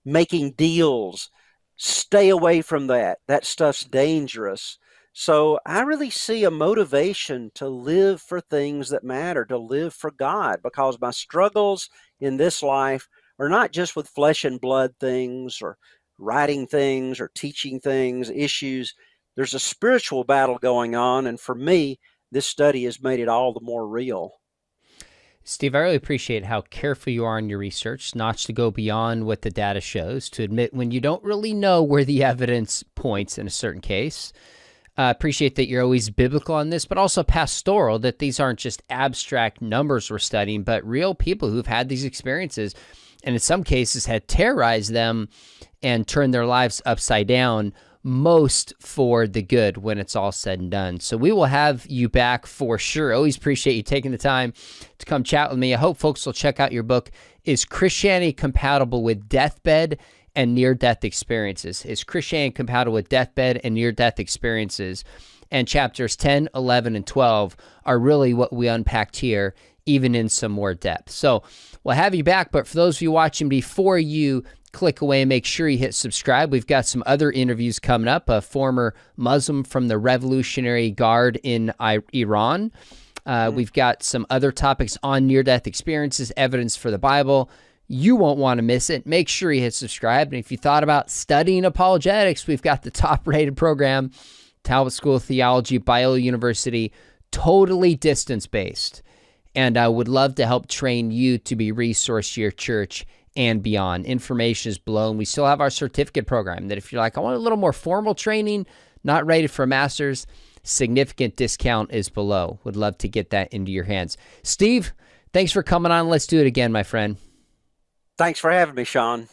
making deals. Stay away from that. That stuff's dangerous. So I really see a motivation to live for things that matter, to live for God, because my struggles in this life are not just with flesh and blood things, or writing things, or teaching things, issues. There's a spiritual battle going on. And for me, this study has made it all the more real. Steve, I really appreciate how careful you are in your research, not to go beyond what the data shows, to admit when you don't really know where the evidence points in a certain case. Appreciate that you're always biblical on this, but also pastoral, that these aren't just abstract numbers we're studying, but real people who've had these experiences, and in some cases had terrorized them and turned their lives upside down, most for the good when it's all said and done. So we will have you back for sure. Always appreciate you taking the time to come chat with me. I hope folks will check out your book, Is Christianity Compatible with Deathbed and Near-Death Experiences? Is Christianity compatible with deathbed and near-death experiences? And chapters 10, 11, and 12 are really what we unpacked here, even in some more depth. So we'll have you back, but for those of you watching, before you click away, make sure you hit subscribe. We've got some other interviews coming up. A former Muslim from the Revolutionary Guard in Iran. We've got some other topics on near-death experiences, evidence for the Bible. You won't want to miss it. Make sure you hit subscribe. And if you thought about studying apologetics, we've got the top-rated program, Talbot School of Theology, Biola University, totally distance-based. And I would love to help train you to be resourced to your church and beyond. Information is below. And we still have our certificate program that if you're like, I want a little more formal training, not rated for a master's, significant discount is below. Would love to get that into your hands. Steve, thanks for coming on. Let's do it again, my friend. Thanks for having me, Sean.